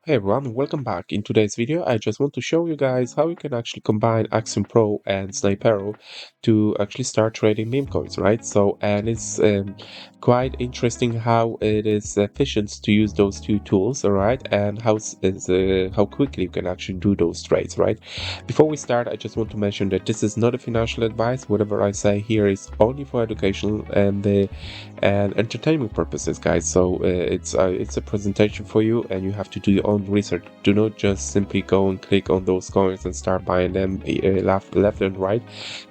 Hey everyone, welcome back. In today's video, I just want to show you guys how you can actually combine Axiom Pro and Sniperoo to actually start trading meme coins, right? And it's quite interesting how it is efficient to use those two tools, all right? And how quickly you can actually do those trades, right? Before we start, I just want to mention that this is not a financial advice. Whatever I say here is only for educational and entertainment purposes, guys. It's a presentation for you, and you have to do your own research. Do not just simply go and click on those coins and start buying them left and right,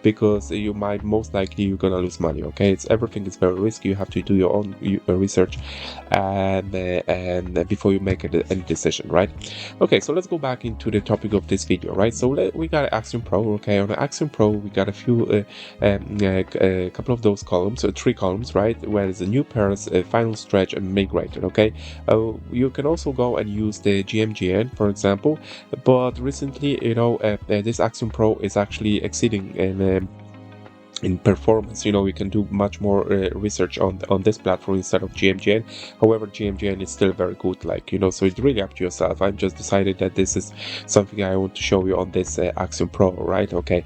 because you might most likely you're gonna lose money. Okay, everything is very risky. You have to do your own research and before you make any decision, right? Okay, so let's go back into the topic of this video, right? We got Axiom Pro. Okay, on the Axiom Pro we got a couple of those columns, three columns, right? Where is the new pairs, final stretch, and migrated. Okay, you can also go and use the GMGN, for example, but recently, this Axiom Pro is actually exceeding in performance. You can do much more research on this platform instead of GMGN. However, GMGN is still very good, so it's really up to yourself. I've just decided that this is something I want to show you on this Axiom Pro, right? Okay,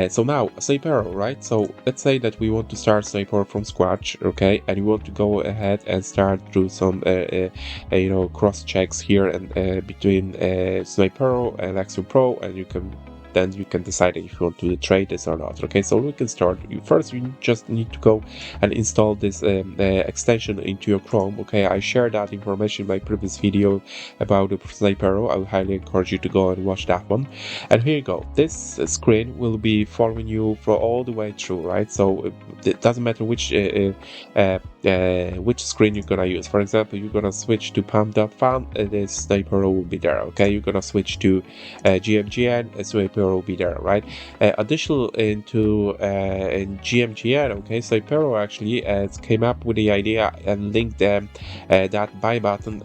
so now Sniperoo, right? So let's say that we want to start Sniperoo from scratch, okay, and you want to go ahead and start through some cross checks here and between Sniperoo and Axiom Pro, and then you can decide if you want to trade this or not. Okay, so we can start. First, you just need to go and install this extension into your Chrome. Okay, I shared that information in my previous video about the Sniperoo. I would highly encourage you to go and watch that one. And here you go. This screen will be following you for all the way through, right? So it doesn't matter which screen you're gonna use. For example, you're gonna switch to pump.fun, this Sniperoo will be there. Okay, you're gonna switch to GMGN, Sniperoo will be there, right? Additional in GMGN, okay, Sniperoo actually came up with the idea and linked that buy button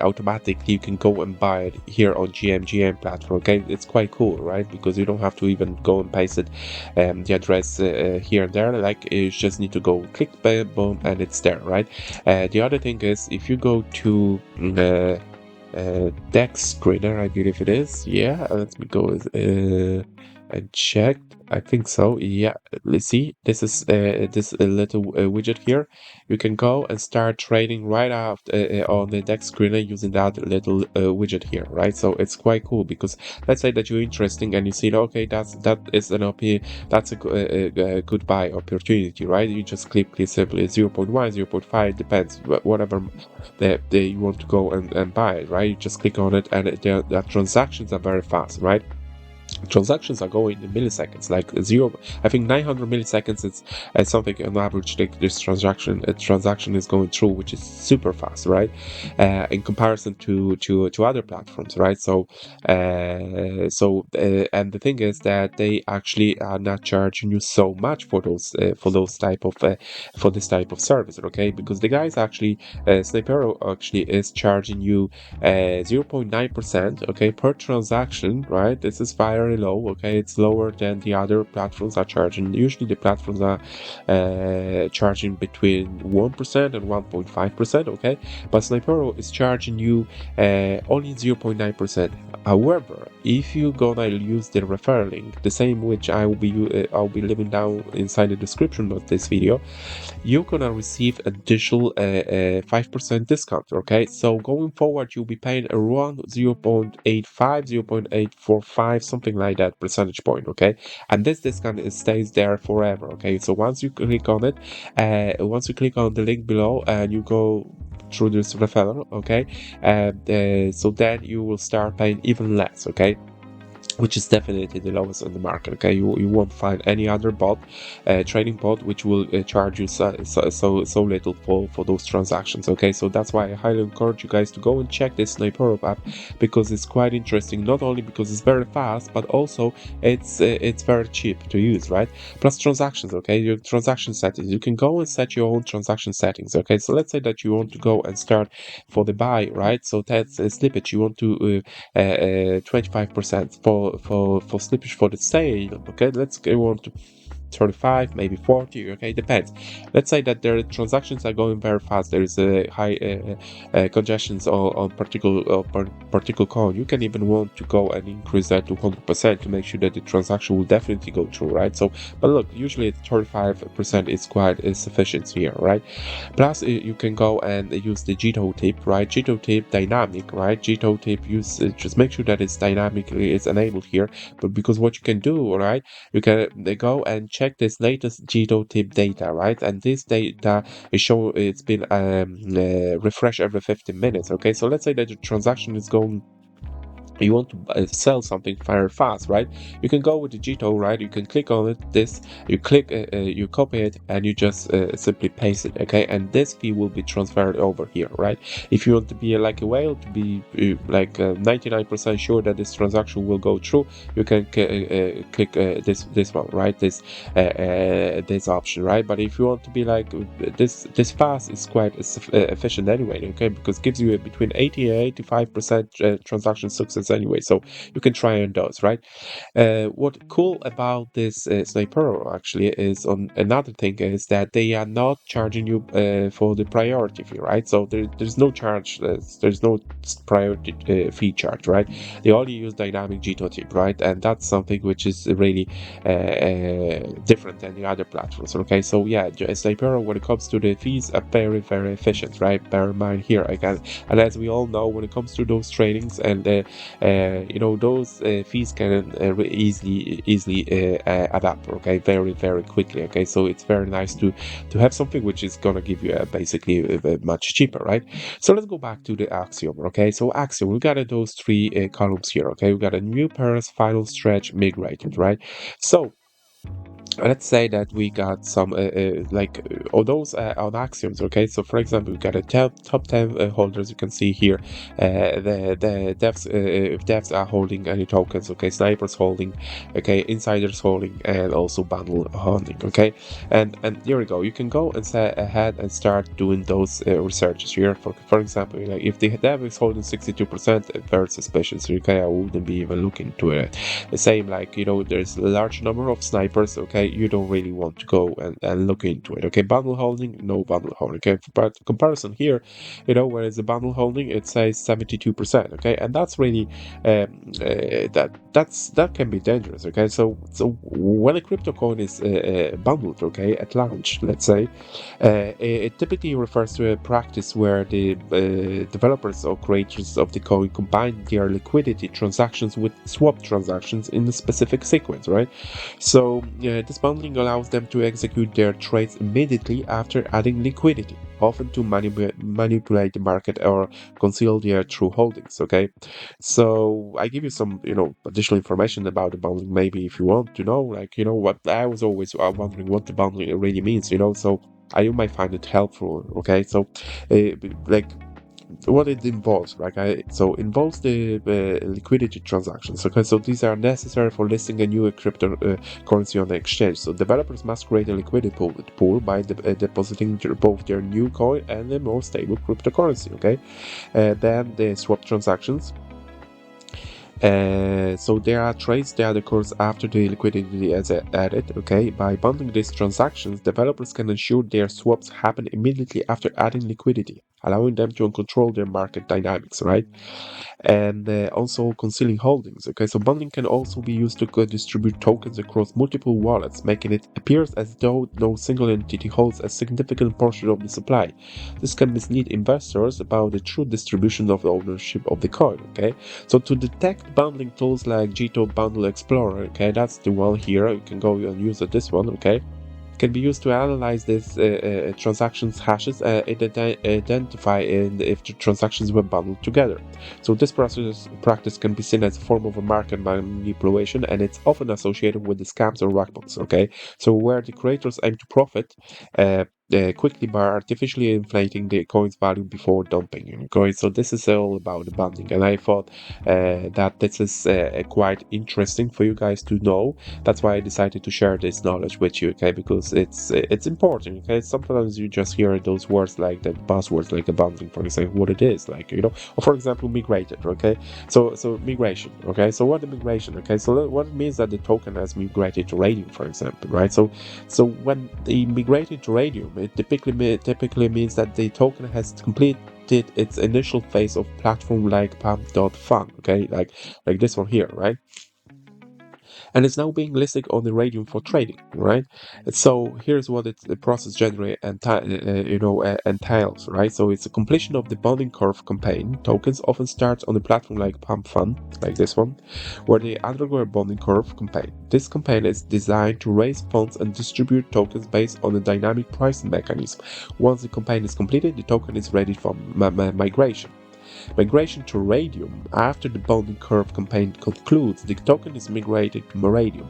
automatically. You can go and buy it here on GMGN platform. Okay, it's quite cool, right? Because you don't have to even go and paste it the address here and there. Like, you just need to go click, boom, and it's there, right? The other thing is, if you go to Dex screener, I believe it is. Yeah, let me go and check. I think so. Yeah, let's see. This is this little widget here. You can go and start trading right after on the Dex screener using that little widget here, right? So it's quite cool, because let's say that you're interested and you see, okay, that is an OP, that's a good buy opportunity, right? You just click simply 0.1, 0.5, depends, whatever you want to go and buy it, right? You just click on it, and the transactions are very fast, right? Transactions are going in milliseconds, like I think 900 milliseconds. It's something on average like this transaction is going through, which is super fast, right? In comparison to other platforms, right? And the thing is that they actually are not charging you so much for this type of service, okay? Because the guys actually, Sniperoo actually is charging you 0.9%, okay, per transaction, right? This is very low, okay? It's lower than the other platforms are charging. Usually the platforms are charging between 1% and 1.5%, okay? But Sniperoo is charging you only 0.9%. However, if you're gonna use the referral link, the same which I'll be leaving down inside the description of this video, you're gonna receive additional 5% discount. Okay, so going forward you'll be paying around 0.85, 0.845, something like that percentage point. Okay, and this discount stays there forever. Okay, so once you click on it, once you click on the link below and you go through this referral, okay, and so then you will start paying even less. Okay, which is definitely the lowest on the market. Okay, you won't find any other trading bot which will charge you so little for those transactions. Okay, so that's why I highly encourage you guys to go and check this Sniperoo app, because it's quite interesting. Not only because it's very fast, but also it's very cheap to use, right? Plus transactions. Okay, your transaction settings, you can go and set your own transaction settings. Okay, so let's say that you want to go and start for the buy, right? So that's a slippage. You want to 25% for slippage for the sale. Okay, let's go on to 35, maybe 40, okay, depends. Let's say that their transactions are going very fast. There is a high congestions on particular coin. You can even want to go and increase that to 100% to make sure that the transaction will definitely go through, right? So, but look, usually 35% is quite sufficient here, right? Plus, you can go and use the Gito tip, right? Gito tip dynamic, right? Gito tip use just make sure that it's dynamically is enabled here. But because what you can do, right? You can go and check this latest Gito tip data, right? And this data is show it's been refreshed every 15 minutes. Okay, so let's say that the transaction is going, you want to sell something very fast, right? You can go with the Gito, right? You can click on it, this, you click, you copy it, and you just simply paste it, okay? And this fee will be transferred over here, right? If you want to be like a whale, to be 99% sure that this transaction will go through, you can click this one, right? This option, right? But if you want to be like this fast, is quite efficient anyway, okay? Because it gives you between 80 and 85% transaction success anyway, so you can try on those, right? What cool about this Sniperoo actually is on another thing is that they are not charging you for the priority fee, right? So there's no charge, there's no priority fee charge, right? They only use dynamic Gito tip, right? And that's something which is really different than the other platforms, okay? So yeah, Sniperoo, when it comes to the fees, are very, very efficient, right? Bear in mind here, I guess. And as we all know, when it comes to those tradings and those fees can easily add up, okay, very, very quickly, okay? So it's very nice to have something which is gonna give you basically much cheaper, right? So let's go back to the Axiom, okay? So Axiom, we got those three columns here, okay? We got a new pairs, final stretch, migrated, right? So let's say that we got some all those on axioms, okay? So for example, we got a top 10 holders. You can see here the devs, if devs are holding any tokens, okay? Snipers holding, okay? Insiders holding, and also bundle holding, okay? And here we go. You can go and say ahead and start doing those researches here. For example, like if the dev is holding 62%, very suspicious, okay? I wouldn't be even looking to it. The same, like, there's a large number of snipers, okay? You don't really want to go and look into it, okay? Bundle holding, no bundle holding, okay? But comparison here, whereas the bundle holding, it says 72%, okay? And that's really that can be dangerous, okay? So when a crypto coin is bundled, okay, at launch, let's say, it typically refers to a practice where the developers or creators of the coin combine their liquidity transactions with swap transactions in a specific sequence, right? So this bundling allows them to execute their trades immediately after adding liquidity, often to manipulate the market or conceal their true holdings, okay? So I give you some, additional information about the bundling, maybe if you want to know, like, what I was always wondering what the bundling really means, so you might find it helpful, okay? So like what it involves, right? So involves the liquidity transactions. Okay, so these are necessary for listing a new cryptocurrency on the exchange. So developers must create a liquidity pool by depositing both their new coin and a more stable cryptocurrency. Okay, then the swap transactions. So there are trades that occurs after the liquidity is added, okay? By bundling these transactions, developers can ensure their swaps happen immediately after adding liquidity, allowing them to control their market dynamics, right? And also concealing holdings, okay? So bundling can also be used to distribute tokens across multiple wallets, making it appear as though no single entity holds a significant portion of the supply. This can mislead investors about the true distribution of the ownership of the coin, okay? So to detect bundling tools like Gito Bundle Explorer, okay, that's the one here. You can go and use this one, okay? Can be used to analyze these transactions hashes and identify if the transactions were bundled together. So this practice can be seen as a form of a market manipulation, and it's often associated with the scams or rug pulls, okay? So where the creators aim to profit quickly by artificially inflating the coin's value before dumping coins. So this is all about the bonding, and I thought that this is quite interesting for you guys to know. That's why I decided to share this knowledge with you, okay? Because it's important, okay? Sometimes you just hear those words like the buzzwords, like the bonding, for example, what it is, like or for example, migrated, okay? So migration, okay? So what is migration, okay? So what it means that the token has migrated to Radium, for example, right? So when they migrated to Radium, it typically means that the token has completed its initial phase of platform like pump.fun, okay, like this one here, right? And it's now being listed on the Radium for trading, right? So here's what the process generate entails, right? So it's a completion of the bonding curve campaign. Tokens often start on a platform like Pump Fund, like this one, where they undergo a bonding curve campaign. This campaign is designed to raise funds and distribute tokens based on a dynamic pricing mechanism. Once the campaign is completed, the token is ready for migration. Migration to Radium. After the bonding curve campaign concludes, the token is migrated to Radium,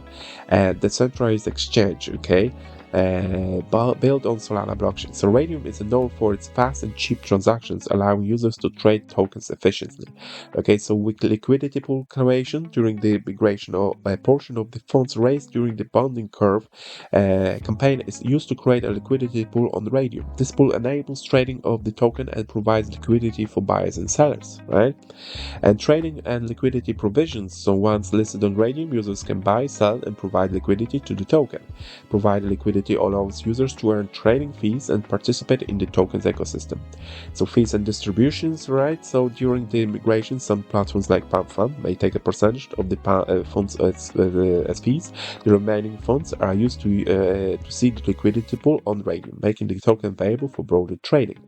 a decentralized exchange, okay, built on Solana blockchain. So Radium is known for its fast and cheap transactions, allowing users to trade tokens efficiently. Okay, so with liquidity pool creation during the migration, or a portion of the funds raised during the bonding curve campaign is used to create a liquidity pool on Radium. This pool enables trading of the token and provides liquidity for buyers and sellers, right? And trading and liquidity provisions. So once listed on Radium, users can buy, sell, and provide liquidity to the token. Provide liquidity allows users to earn trading fees and participate in the token's ecosystem. So fees and distributions, right? So during the migration, some platforms like Pump Fund may take a percentage of the funds as fees. The remaining funds are used to seed the liquidity pool on Radium, making the token available for broader trading.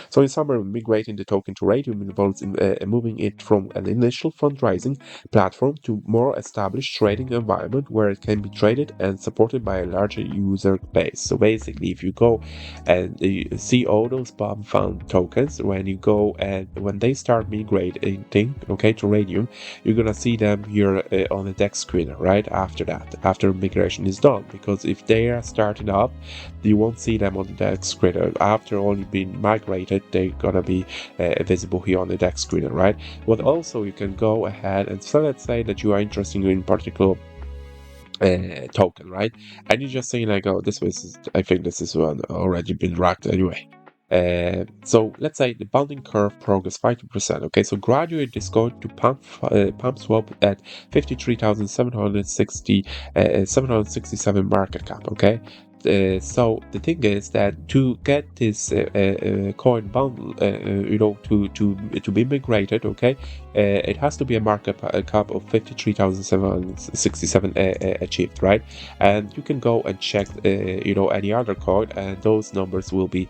So in summary, migrating the token to Radium involves moving it from an initial fundraising platform to more established trading environment where it can be traded and supported by a larger user base. So basically, if you go and you see all those bomb fund tokens, when you go and when they start migrating, okay, to Radium, you're gonna see them here on the DEX screen, right? After migration is done, because if they are starting up, you won't see them on the DEX screen. After only being migrated, they're gonna be visible here on the DEX screen, right? But also you can go ahead and so let's say that you are interested in particular token, right? And you just say like, oh, I think this is one already been racked anyway. So let's say the bonding curve progress 50%. Okay, so graduate this going to pump swap at 53,767 market cap. Okay. So the thing is that to get this coin bundle, to be migrated, okay, it has to be a market cap of 53,767 achieved, right? And you can go and check, any other coin, and those numbers will be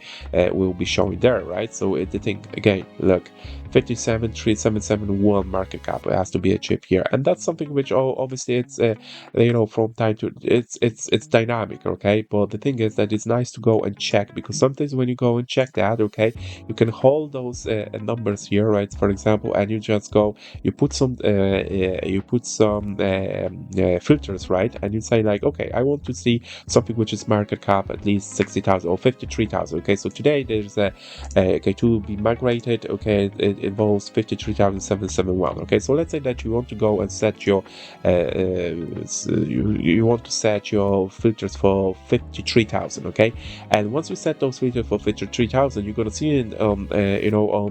showing there, right? So the thing again, look, 57,371 market cap has to be achieved here, and that's something which obviously it's from time to it's dynamic, okay. But the thing is that it's nice to go and check, because sometimes when you go and check that, okay, you can hold those numbers here, right? For example, and you just go, you put some filters, right? And you say like, okay, I want to see something which is market cap at least 60,000 or 53,000. Okay, so today there's okay, to be migrated, okay, it involves 53,771. Okay, so let's say that you want to go and set your you want to set your filters for 53,000. Okay, and once you set those filters for 53,000, you're gonna see in on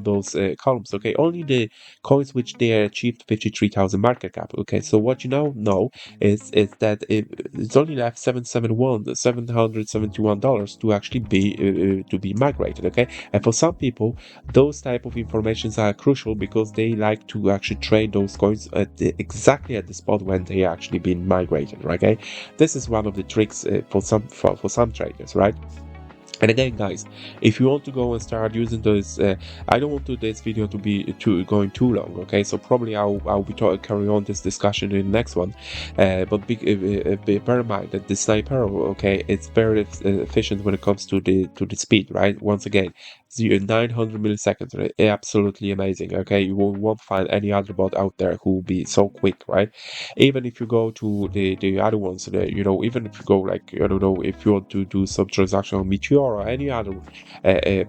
those columns, okay, only the coins which they achieved 53,000 market cap. Okay, so what you now know is that it's only left $771 to actually be migrated. Okay, and for some people, those type of informations are crucial because they like to actually trade those coins exactly at the spot when they actually been migrated. Okay, this is one of the tricks for some traders, right? And again, guys, if you want to go and start using those, I don't want this video to be going too long. Okay, so probably I'll be carry on this discussion in the next one. But bear in mind that the Sniperoo, okay, it's very efficient when it comes to the speed, right? Once again, 900 milliseconds, right? Absolutely amazing. Okay, you won't find any other bot out there who will be so quick, right? Even if you go to the other ones, even if you go like, I don't know, if you want to do some transaction on Meteor or any other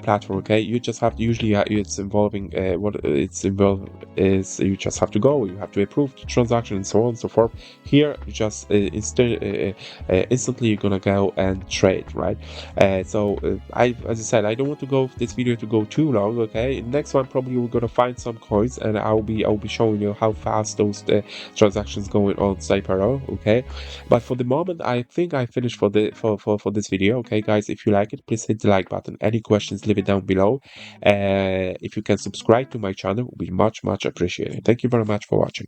platform. Okay, you just have to usually it's involving what it's involved is you just have to go, you have to approve the transaction and so on and so forth. Here you just instantly you're gonna go and trade, right? As I said, I don't want to go this video to go too long. Okay, next one probably we're gonna find some coins and I'll be showing you how fast those transactions going on Sniperoo. Okay, but for the moment I think I finished for the for this video. Okay guys, if you like it, please hit the like button. Any questions, leave it down below. If you can subscribe to my channel, it would be much appreciated. Thank you very much for watching.